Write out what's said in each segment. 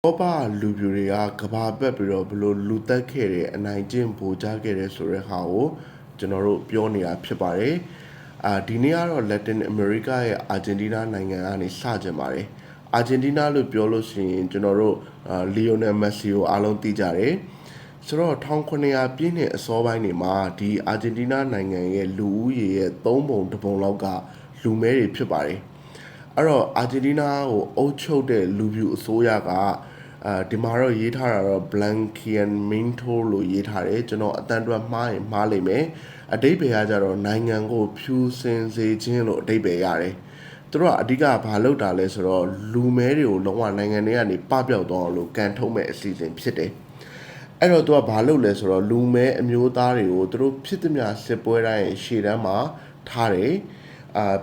လောဘလူပြူတွေကကဘာပတ်ပြီးတော့ဘလို့လူတက်ခဲ့တဲ့အနိုင်ကျင့်ဗိုလ်ချခဲ့တဲ့ဆိုတဲ့ဟာကိုကျွန်တော်တို့ပြောနေတာဖြစ်ပါတယ်ဒီနေ့ကတော့ Latin America ရဲ့ Argentina နိုင်ငံကနေစကြပါတယ် Argentina လို့ပြောလို့ရှိရင်ကျွန်တော်တို့Lionel Messi ကိုအားလုံးသိကြတယ်ဆိုတော့1900ပြည့်နှစ်အစောပိုင်းတွေမှာဒီ Argentina နိုင်ငံရဲ့လူဦးရေရဲ့3ပုံ1ပုံလောက်ကလူမဲတွေဖြစ်ပါတယ်အဲ့တော့ Argentina ကိုအုပ်ချုပ်တဲ့လူပြူအစိုးရကဒီမှာတော့ရေးထားတာတော့ Blanqueamiento လို့ရေးထားတယ်ကျွန်တော်အတန်တွက်မှားရင်မှားလိမ့်မယ်အဓိပ္ပာယ်ကကြတော့နိုင်ငံကိုဖြူစင်စေခြင်းလို့အဓိပ္ပာယ်ရတယ်သူတို့ကအဓိကဘာလုပ်တာလဲဆိုတော့လူမဲတွေကိုလုံးဝနိုင်ငံတွေကနေပပျောက်သွားအောင်လို့ကန်ထုတ်မဲ့အစီအစဉ်ဖြစ်တယ်အဲ့တော့သူကဘာလုပ်လဲဆိုတော့လူမဲအမျိုးသားတွေကိုသူတို့ဖြစ်သမျှစစ်ပွဲတိုင်းရှေ့တန်းမှာထားတယ်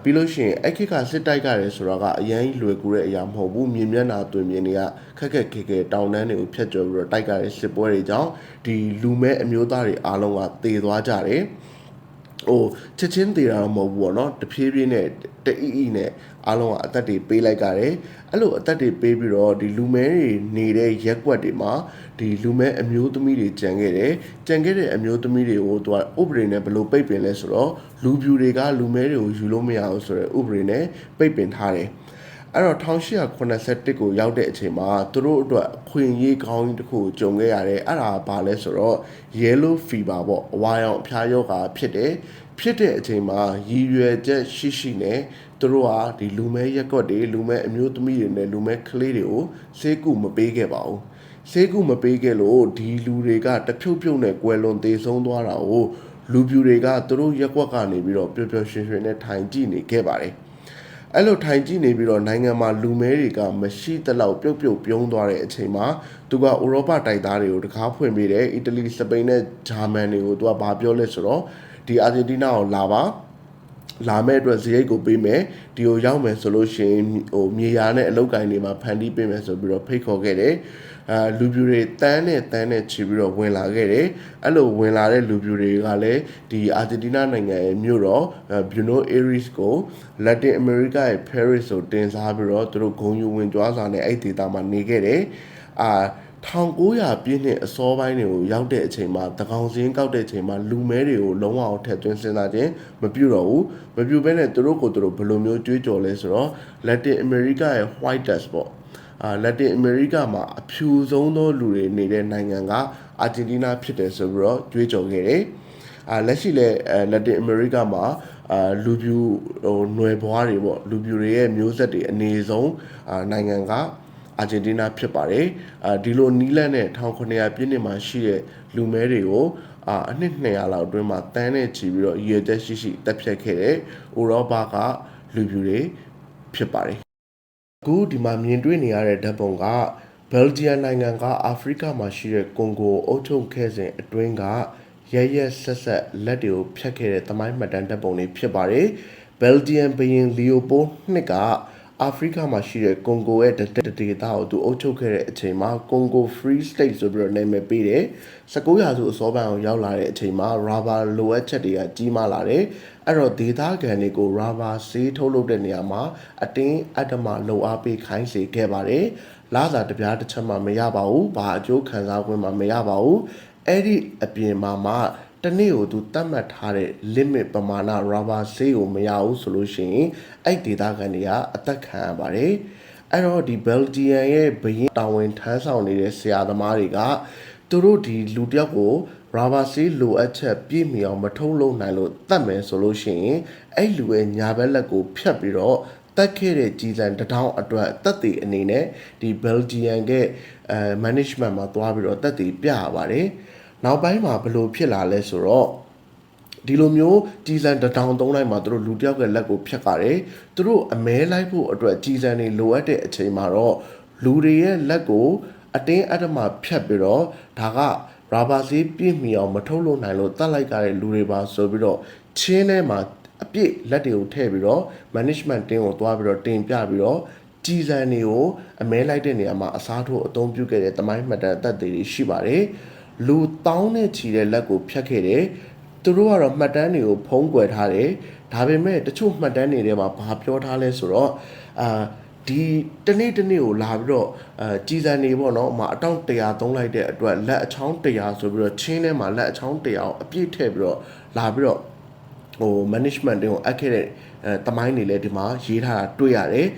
ပြီးလို့ရှိရင်အဲ့ခေတ်ကစစ်တိုက်ကြတယ်ဆိုတော့ကအရင်လွယ်ကူတဲ့အရာမဟုတ်ဘူးမြေမျက်နှာတွင်မြင်တွေကခက်ခက်ခဲခဲတောင်တန်းတွေကိုဖျက်ကျော်ပြီးတော့တိုက်ကြတဲ့စစ်ပွဲတွေကြောင့်ဒီလူမဲအမျိုးသားတွေအားလုံးကတည်သွားကြတယ်ချက်ချင်းတည်တာတော့မဟုတ်ဘူးပေါ့နော်တဖြည်းဖြည်းနဲ့တအီအီနဲ့အားလုံးကအသက်တွေပေးလိုက်ကြတယ်အဲ့လိုအသက်တွေပေးပြီးတော့ဒီလူမဲတွေနေတဲ့ရက်ကွက်တွေမှာဒီလူမဲအမျိုးသမီးတွေကြံခဲ့တဲ့အမျိုးသမီးတွေကိုသူကဥပဒေနဲ့ဘယ်လိုပိတ်ပင်လဲဆိုတော့လူပြူတွေကလူမဲတွေကိုယူလို့မရဘူးဆိုတဲ့ဥပဒေနဲ့ပိတ်ပင်ထားတယ်အဲ့တော့1881ကိုရောက်တဲ့အချိန်မှာသူတို့အတွက်အခွင့်အရေးကောင်းကြီးတစ်ခုကြုံခဲ့ရတယ်အဲ့ဒါဘာလဲဆိုတော့ yellow fever ပေါ့အဝါရောင်အဖျားရောဂါဖြစ်တဲ့အချိန်မှာရည်ရွယ်ချက်ရှိနဲ့သူတို့ကဒီလူမဲရက်ကွက်တွေလူမဲအမျိုးသမီးတွေနဲ့လူမဲကလေးတွေကိုဆေးကုမပေးခဲ့ပါဘူးဆေးကုမပေးခဲ့လို့ဒီလူတွေကတဖြုတ်ဖြုတ်နဲ့ကွယ်လွန်သေဆုံးသွားတာကိုလူပြူတွေကသူတို့ရက်ကွက်ကနေပြီးတော့ပျော်ပျော်ရွှင်ရွှင်နဲ့ထိုင်ကြည့်နေခဲ့ပါတယ်အဲ့လိုထိုင်ကြည့်နေပြီးတော့နိုင်ငံမှာလူမဲတွေကမရှိတလောက်ပြုတ်ပြုံးသွားတဲ့အချိန်မှာသူကဥရောပတိုက်သားတွေကိုတကားဖွင့်ပေးတယ်အီတလီစပိန်နဲ့ဂျာမန်တွေကိုသူကဘာပြောလဲဆိုတော့ဒီအာဂျင်တီးနားကိုလာမဲ့အတွက်ဇရိတ်ကိုပေးမယ်ဒီကိုရောက်မယ်ဆိုလို့ရှိရင်မြေယာနဲ့အလုပ်ကိုင်းတွေမှာဖန်တီးပေးမယ်ဆိုပြီးတော့ဖိတ်ခေါ်ခဲ့တယ်လူပြူတွေတန်းနဲ့ချီပြီးတော့ဝင်လာခဲ့တယ်အဲ့လိုဝင်လာတဲ့လူပြူတွေကလည်းဒီအာဂျင်တီးနားနိုင်ငံရဲ့မြို့တော်ဘျူနိုအေရီစ်ကို Latin America ရဲ့ Paris ကိုတင်စားပြီးတော့သူတို့ဂုဏ်ယူဝင်ကြွားစွာနဲ့အဲ့ဒီဒေသမှာနေခဲ့တယ်1900ပြည့်နှစ်အစောပိုင်းတွေကိုရောက်တဲ့အချိန်မှာတကောင်စင်းကောက်တဲ့အချိန်မှာလူမဲတွေကိုလုံးဝထည့်သွင်းစဉ်းစားခြင်းမပြုတော့ဘူးမပြုဘဲနဲ့သူတို့ကိုသူတို့ဘယ်လိုမျိုးကြွေးကြော်လဲဆိုတော့ Latin America ရဲ့ White Dust ပေါ့Latin America မှာအဖြူဆုံးသောလူတွေနေတဲ့နိုင်ငံကအာဂျင်တီးနားဖြစ်တယ်ဆိုပြီးတော့ကြွေးကြော်ခဲ့တယ်လက်ရှိလဲLatin America မှာလူပြူຫນွယ်ဘွားတွေပေါ့လူပြူတွေရဲ့မျိုးဆက်တွေအနေဆုံးနိုင်ငံကအာဂျင်တီးနားဖြစ်ပါတယ်ဒီလိုနီးလန့်တဲ့1900ပြည့်နှစ်မှာရှိတဲ့လူမဲတွေကိုအနှစ်200လောက်အတွင်းမှာတန်းနဲ့ချီပြီးတော့ရည်သက်ရှိတက်ဖြတ်ခဲ့တဲ့ဥရောပကလူပြူတွေဖြစ်ပါတယ်အခုဒီမှာမြင်တွေ့နေရတဲ့ဓာတ်ပုံကဘယ်လ်ဂျီယံနိုင်ငံကအာဖရိကမှာရှိတဲ့ကွန်ဂိုအုပ်ချုပ်ခဲ့စဉ်အတွင်းကရက်ဆက်လက်တွေကိုဖြတ်ခဲ့တဲ့သမိုင်းမှတ်တမ်းဓာတ်ပုံတွေဖြစ်ပါတယ်ဘယ်လ်ဂျီယံဘုရင်လီယိုပို2ကအာဖရိကမှာရှိတဲ့ကွန်ဂိုရဲ့ဒေသကိုသူအုပ်ချုပ်ခဲ့တဲ့အချိန်မှာကွန်ဂို Free State ဆိုပြီးတော့နာမည်ပေးတယ်19ရာစုအစောပိုင်းအောင်ရောက်လာတဲ့အချိန်မှာရာဘာလိုအပ်ချက်တွေကကြီးမားလာတယ်အဲ့တော့ဒေသခံတွေကိုရာဘာဆေးထုတ်လုပ်တဲ့နေရာမှာအတင်းအဓမ္မလုံအားပေးခိုင်းစေခဲ့ပါတယ်လာစာတပြားတစ်ချက်မှမရပါဘူးဘာအကျိုးခံစား권မှမရပါဘူးအဲ့ဒီအပြင်မှာတနေ့ကိုသူတတ်မှတ်ထားတဲ့ limit ပမာဏ rubber ဆေးကိုမရဘူးဆိုလို့ရှိရင်အဲ့ဒေသခံတွေကအသက်ခံရပါတယ်အဲ့တော့ဒီ Belgian ရဲ့ဘရင်တာဝန်ထမ်းဆောင်နေတဲ့ဆရာသမားတွေကသူတို့ဒီလူတယောက်ကို rubber ဆေးလိုအပ်ချက်ပြည့်မီအောင်မထုတ်လုပ်နိုင်လို့တတ်မယ်ဆိုလို့ရှိရင်အဲ့လူရဲ့ညာဘက်လက်ကိုဖြတ်ပြီးတော့တက်ခဲ့တဲ့ကြီးစံတထောင်အတွက်တက်တည်အနေနဲ့ဒီ Belgian ရဲ့management မှာသွားပြီးတော့တက်တည်ပြရပါတယ်နောက်ပိုင်းမှာဘယ်လိုဖြစ်လာလဲဆိုတော့ဒီလိုမျိုးကြီးစံတထောင်သုံးတိုင်းမှာသူတို့လူတယောက်ကလက်ကိုဖြတ်ကြတယ်သူတို့အမဲလိုက်ဖို့အတွက်ကြီးစံတွေလိုအပ်တဲ့အချိန်မှာတော့လူတွေရဲ့လက်ကိုအတင်းအဓမ္မဖြတ်ပြီးတော့ဒါကရာဘာဆေးပြည့်မီအောင်မထုတ်လို့နိုင်လို့တတ်လိုက်ကြတဲ့လူတွေပါဆိုပြီးတော့ချင်းထဲမှာအပြည့်လက်တွေကိုထည့်ပြီးတော့ management တင်းကိုသွားပြီးတော့တင်ပြပြီးတော့ကြီးစံတွေကိုအမဲလိုက်တဲ့နေရာမှာအစားထိုးအသုံးပြုခဲ့တဲ့တမိုင်းမှတ်တမ်းအသက်တွေရှိပါတယ်လူတောင်းနဲ့ချီတဲ့လက်ကိုဖြတ်ခဲ့တယ်သူတို့ကတော့မှတ်တမ်းတွေကိုဖုံးကွယ်ထားတယ်ဒါပေမဲ့တချို့မှတ်တမ်းတွေထဲမှာဘာပြောထားလဲဆိုတော့ ဒီတနေ့ကိုလာပြီးတော့ကြီးစံနေပေါ့နော်အတောင့်100သုံးလိုက်တဲ့အတွက်လက်အချောင်း100ဆိုပြီးတော့ချင်းထဲမှာလက်အချောင်း100ကိုအပြည့်ထည့်ပြီးတော့လာပြီးတော့management တွေကိုအပ်ခဲ့တဲ့တမိုင်းတွေလည်းဒီမှာရေးထားတာတွေ့ရတယ်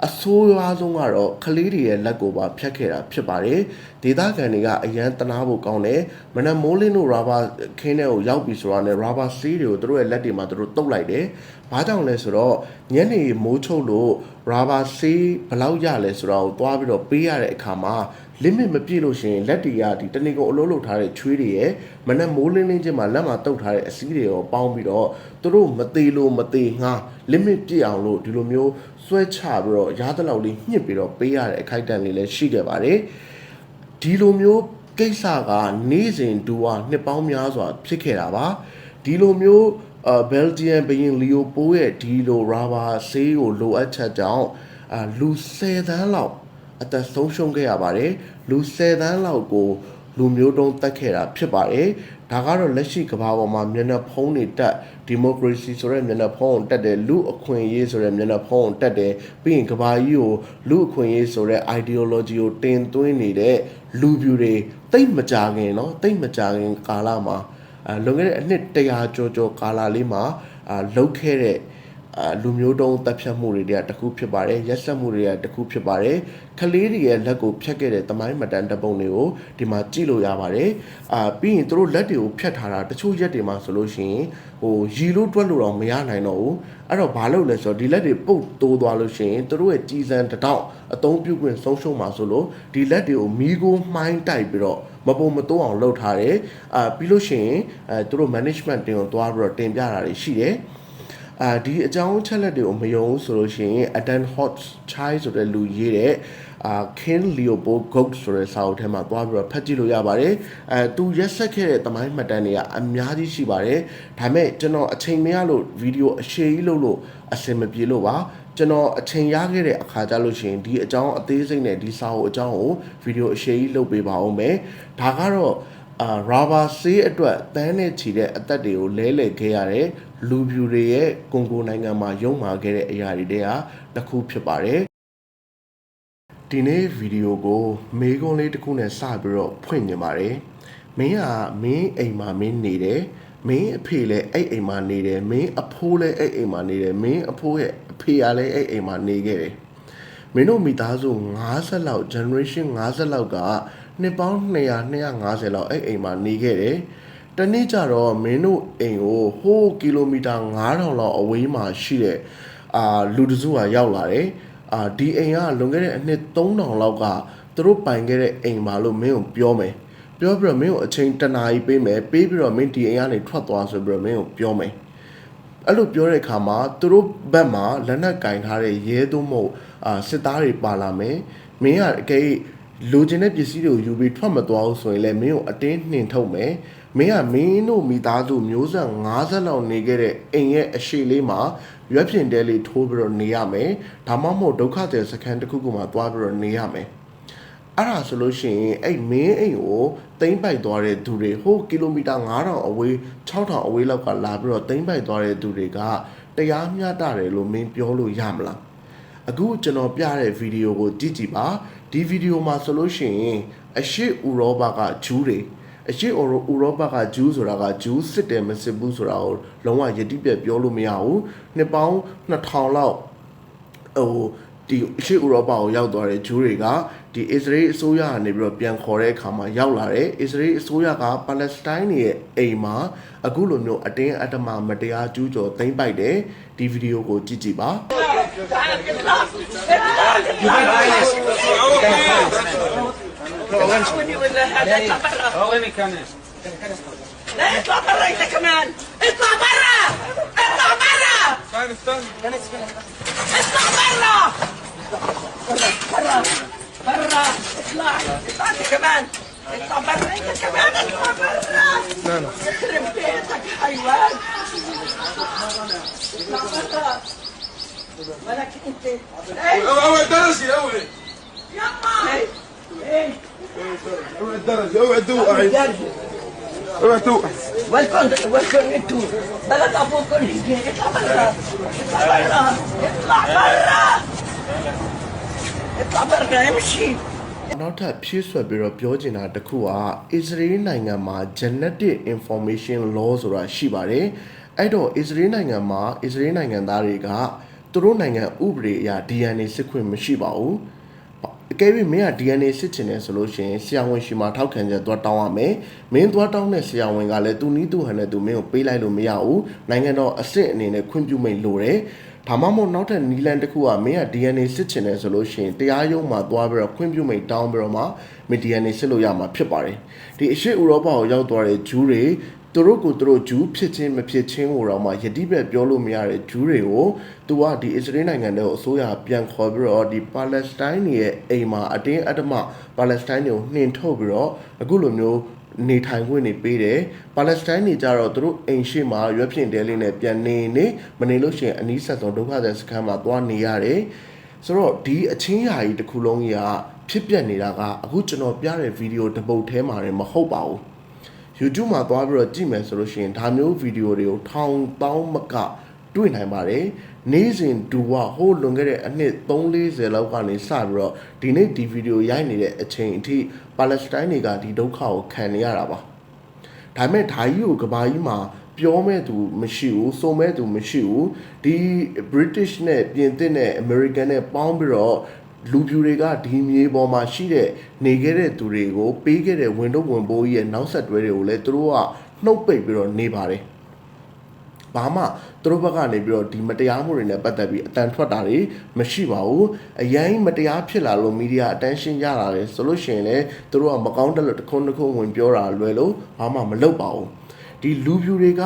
အဆိုးရွားဆုံးကတော့ကလေးတွေရဲ့လက်ကိုပါဖြတ်ခဲ့တာဖြစ်ပါတယ်ဒေသခံတွေကအရန်တနာဖို့ကောင်းတယ်မနက်မိုးလင်းတို့ rubber ခင်းထဲကိုရောက်ပြီဆိုတာနဲ့ rubber ဆေးတွေကိုတို့ရဲ့လက်တွေမှာတို့တုပ်လိုက်တယ်ဘာကြောင့်လဲဆိုတော့ညနေမိုးချုပ်လို့ rubber ဆေးဘယ်လောက်ရလဲဆိုတာကိုသွားပြီးတော့ပေးရတဲ့အခါမှာ limit မပြည့်လို့ရှိရင်လက်တွေကဒီတနေ့ကုန်အလုပ်လုပ်ထားတဲ့ချွေးတွေရဲ့မနက်မိုးလင်းချင်းမှာလက်မှာတုပ်ထားတဲ့အစည်းတွေရောပေါင်းပြီးတော့တို့မသေးလို့မသေးငါ limit ပြည့်အောင်လို့ဒီလိုမျိုးဆွဲချပြီးတော့ရားတလောက်လေးညှစ်ပြီးတော့ပေးရတဲ့အခိုက်အတန့်လေးလည်းရှိခဲ့ပါတယ်ဒီလိုမျိုးကိစ္စကနေ့စဉ်ဒူဝါနှစ်ပေါင်းများစွာဖြစ်ခဲ့တာပါဒီလိုမျိုးဘယ်လ်ဂျီယမ်ဘရင်လီယိုပိုးရဲ့ဒီလိုရာဘာဆေးကိုလိုအပ်ချက်ကြောင့်လူ10သန်းလောက်အသက်ဆုံးရှုံးခဲ့ရပါတယ်လူ10သန်းလောက်ကိုလူမျိုးတုံးတက်ခဲ့တာဖြစ်ပါတယ်ဒါကတော့လက်ရှိကမ္ဘာပေါ်မှာမျက်နှာဖုံးတွေတက်ဒီမိုကရေစီဆိုတဲ့မျက်နှာဖုံးကိုတက်တယ်လူအခွင့်အရေးဆိုတဲ့မျက်နှာဖုံးကိုတက်တယ်ပြီးရင်ကမ္ဘာကြီးကိုလူအခွင့်အရေးဆိုတဲ့ ideology ကိုတင်သွင်းနေတဲ့လူပြူတွေတိတ်မကြခင်เนาะတိတ်မကြခင်ကာလမှာလွန်ခဲ့တဲ့အနှစ်100ကျော်ကာလလေးမှာလှုပ်ခဲ့တဲ့လူမျိုးတုံးတပ်ဖြတ်မှုတွေကတခုဖြစ်ပါတယ်ရက်စက်မှုတွေကတခုဖြစ်ပါတယ်ကလေးတွေရဲ့လက်ကိုဖြတ်ခဲ့တဲ့တမိုင်းမတန်တပုံတွေကိုဒီမှာကြည့်လို့ရပါတယ်ပြီးရင်တို့လက်တွေကိုဖြတ်ထားတာတချို့ရက်တွေမှာဆိုလို့ရှိရင်ရီလို့တွက်လို့တော့မရနိုင်တော့ဘူးအဲ့တော့ဘာလုပ်လဲဆိုတော့ဒီလက်တွေပုတ်တိုးသွားလို့ရှိရင်တို့ရဲ့ကြီးစံတတောက်အသုံးပြုခွင့်ဆုံးရှုံးမှာဆိုလို့ဒီလက်တွေကိုမီးကိုမှိုင်းတိုက်ပြီးတော့မပုံမတိုးအောင်လုပ်ထားတယ်ပြီးလို့ရှိရင်တို့ management တင်ကိုသွားပြီးတော့တင်ပြတာတွေရှိတယ်ဒီအကြောင်းချက်လက်တွေကိုမယုံဆိုလို့ရှိရင် Adam Hochschild ဆိုတဲ့လူရေးတဲ့King Leopold Goat ဆိုတဲ့စာအုပ်ထဲမှာသွားပြီးတော့ဖတ်ကြည့်လို့ရပါတယ်သူရက်ဆက်ခဲ့တဲ့တမိုင်းမှတ်တမ်းတွေကအများကြီးရှိပါတယ်ဒါပေမဲ့ကျွန်တော်အချိန်မရလို့ဗီဒီယိုအရှည်ကြီးလုပ်လို့အဆင်မပြေလို့ပါကျွန်တော်အချိန်ရခဲ့တဲ့အခါကြလို့ရှိရင်ဒီအကြောင်းအသေးစိတ်နဲ့ဒီစာအုပ်အကြောင်းကိုဗီဒီယိုအရှည်ကြီးလုပ်ပေးပါဦးမယ်ဒါကတော့ရာဘာဆေးအတွက်တန်းနဲ့ချီတဲ့အသက်တွေကိုလဲလှယ်ခဲ့ရတဲ့လူပြူတွေရဲ့ကွန်ဂိုနိုင်ငံမှာရုံမာခဲ့တဲ့အရာတွေတစ်ခုဖြစ်ပါတယ်ဒီနေ့ဗီဒီယိုကိုမေးခွန်းလေးတစ်ခုနဲ့စပြီးတော့ဖွင့်နေပါတယ်မင်းအိမ်မှာမင်းနေတယ်မင်းအဖေလည်းအဲ့အိမ်မှာနေတယ်မင်းအဖိုးလည်းအဲ့အိမ်မှာနေတယ်မင်းအဖိုးရဲ့အဖေကလည်းအဲ့အိမ်မှာနေခဲ့တယ်မင်းတို့မိသားစု50လောက် generation 50လောက်ကနှစ်ပေါင်း250လောက်အဲ့အိမ်မှာနေခဲ့တယ်တနေ့ကျတော့မင်းတို့အိမ်ကိုဟိုးကီလိုမီတာ9000လောက်အဝေးမှာရှိတဲ့လူတစုကရောက်လာတယ်ဒီအိမ်ကလွန်ခဲ့တဲ့အနှစ်3000လောက်ကသူတို့ပိုင်ခဲ့တဲ့အိမ်ပါလို့မင်းကိုပြောမယ်ပြောပြီးတော့မင်းကိုအချိန်1နာရီပေးမယ်ပေးပြီးတော့မင်းဒီအိမ်ကနေထွက်သွားဆိုပြီးတော့မင်းကိုပြောမယ်အဲ့လိုပြောတဲ့အခါမှာသူတို့ဘက်မှာလက်နက်ကင်ထားတဲ့ရဲသွုံးမို့စစ်သားတွေပါလာမယ်မင်းကအကဲလိုချင်တဲ့ပစ္စည်းတွေကိုယူပြီးထွက်မသွားဘူးဆိုရင်လည်းမင်းကိုအတင်းနှင်ထုတ်မယ်မင်းတို့မိသားစုမျိုးဆက်50လောက်နေခဲ့တဲ့အိမ်ရဲ့အရှိလေးမှာရွက်ဖြင်တဲလေးထိုးပြီးတော့နေရမယ်ဒါမှမဟုတ်ဒုက္ခသည်စခန်းတစ်ခုမှသွားပြီးတော့နေရမယ်အဲ့ဒါဆိုလို့ရှိရင်အဲ့မင်းအိမ်ကိုတိမ့်ပိုက်သွားတဲ့သူတွေဟိုကီလိုမီတာ9000အဝေး6000အဝေးလောက်ကလာပြီးတော့တိမ့်ပိုက်သွားတဲ့သူတွေကတရားမျှတတယ်လို့မင်းပြောလို့ရမလားအခုကျွန်တော်ပြတဲ့ဗီဒီယိုကိုကြည့်ပါဒီဗီဒီယိုမှာဆိုလို့ရှိရင်အရှေ့ဥရောပကဂျူးတွေအရှေ့ဥရောပကဂျူးဆိုတာကဂျူးစစ်တယ်မစစ်ဘူးဆိုတာကိုလုံးဝယတိပြတ်ပြောလို့မရဘူးနှစ်ပေါင်း2000လောက်ဒီအရှေ့ဥရောပကိုရောက်သွားတဲ့ဂျူးတွေကဒီအစ္စရေးအစိုးရကနေပြီးတော့ပြန်ခေါ်တဲ့အခါမှာရောက်လာတယ်အစ္စရေးအစိုးရကပါလက်စတိုင်းရဲ့အိမ်မှာအခုလိုမျိုးအတင်းအဓမ္မမတရားကျူးကျော်သိမ်းပိုက်တယ်ဒီဗီဒီယိုကိုကြည့်ပါلا اطلع برا انت كمان اطلع برا اطلع برا اطلع برا برا برا اطلع انت كمان اطلع برا انت كمان اطلع برا يخرب بيتك حيوان اطلع برا مالك انت اوعى الدرجة يا ولد يما اوعى الدرجة اوعى الدوقة اوعى توقع والكون انتو بلد ابوكم اطلع برا اطلع برا اطلع برا طبعا امشي နောက်ထပ်ဖြည့်ဆွက်ပြီးတော့ပြောချင်တာတစ်ခုကအစ္စရေးနိုင်ငံမှာ genetic information law ဆိုတာရှိပါတယ်အဲ့တော့အစ္စရေးနိုင်ငံမှာအစ္စရေးနိုင်ငံသားတွေကသူတို့နိုင်ငံဥပဒေအရ DNA စစ်ခွင့်မရှိပါဘူးအကယ်၍မင်းက DNA စစ်ချင်တယ်ဆိုလို့ရှိရင်ဆရာဝန်ရှိမှထောက်ခံချက်သွားတောင်းရမယ်မင်းသွားတောင်းတဲ့ဆရာဝန်ကလည်းသူနီးသူဟန်နဲ့သူမင်းကိုပေးလိုက်လို့မရဘူးနိုင်ငံတော်အစစ်အနေနဲ့ခွင့်ပြုမိန့်လိုတယ်ဒါမှမဟုတ်နောက်ထပ်နီလန်တစ်ခုကမင်းက DNA စစ်ချင်တယ်ဆိုလို့ရှိရင်တရားရုံးမှာသွားပြီးတော့ခွင့်ပြုမိန့်တောင်းပြီးတော့မှမင်း DNA စစ်လို့ရမှာဖြစ်ပါတယ်ဒီအရှေ့ဥရောပကိုရောက်သွားတဲ့ဂျူးတွေသူတို့ကိုသူတို့ဂျူးဖြစ်ချင်းမဖြစ်ချင်းကိုတော့မှယတိပြတ်ပြောလို့မရတဲ့ဂျူးတွေကိုသူကဒီအစ္စရေးနိုင်ငံတွေကိုအစိုးရပြန်ခေါ်ပြီးတော့ဒီပါလက်စတိုင်းရဲ့အိမ်မှာအတင်းအဓမ္မပါလက်စတိုင်းတွေကိုနှင်ထုတ်ပြီးတော့အခုလိုမျိုးနေထိုင်ခွင့်နေပေးတယ်ပါလက်စတိုင်းတွေကြတော့သူတို့အိမ်ရှိမှာရွက်ဖြင့်တဲလေးနဲ့ပြန်နေမနေလို့ရှိရင်အနီးဆက်ဆုံးဒုက္ခသည်စခန်းမှာသွားနေရတယ်ဆိုတော့ဒီအချင်းရာကြီးတစ်ခုလုံးကြီးကဖြစ်ပျက်နေတာကအခုကျွန်တော်ပြတဲ့ဗီဒီယိုတစ်ပုတ်ထဲမှာလည်းမဟုတ်ပါဘူး YouTube မှာသွားပြီးတော့ကြည့်မယ်ဆိုလို့ရှိရင်ဒါမျိုးဗီဒီယိုတွေကိုထောင်တောင်းမကတွေ့နိုင်ပါတယ်နေ့စဉ်ဒူဝဟိုးလွန်ခဲ့တဲ့အနှစ်3-40လောက်ကနေစပြီးတော့ဒီနေ့ဒီဗီဒီယိုရိုက်နေတဲ့အချိန်အထိပါလက်စတိုင်းတွေကဒီဒုက္ခကိုခံနေရတာပါဒါပေမဲ့ဓာကြီးကိုကဘာကြီးမှာပြောမဲ့သူမရှိဘူးစုံမဲ့သူမရှိဘူးဒီ British နဲ့ပြင်သစ်နဲ့ American နဲ့ပေါင်းပြီးတော့လူပြူတွေကဒီမြေပေါ်မှာရှိတဲ့နေခဲ့တဲ့သူတွေကိုပေးခဲ့တဲ့ဝင်တော့ဝင်ပိုးကြီးရဲ့နောက်ဆက်တွဲတွေကိုလည်းသူတို့ကနှုတ်ပိတ်ပြီးတော့နေပါတယ်။ဘာမှသူတို့ဘက်ကနေပြီးတော့ဒီမတရားမှုတွေနဲ့ပတ်သက်ပြီးအတန်ထွက်တာတွေမရှိပါဘူး။အရင်မတရားဖြစ်လာလို့မီဒီယာ attention ရလာတယ်ဆိုလို့ရှိရင်လည်းသူတို့ကမကောင်းတဲ့တစ်ခုဝင်ပြောတာလွယ်လို့ဘာမှမလုပ်ပါဘူး။ဒီလူပြူတွေက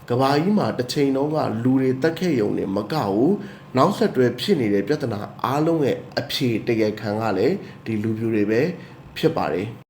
ကဘာကြီးမှာတစ်ချိန်လုံးကလူတွေတက်ခဲ့ရုံနဲ့မကဘူးနောက်ဆက်တွဲဖြစ်နေတဲ့ပြဿနာအားလုံးရဲ့အဖြေတကယ်ခံကလည်းဒီလူပြူတွေပဲဖြစ်ပါတယ်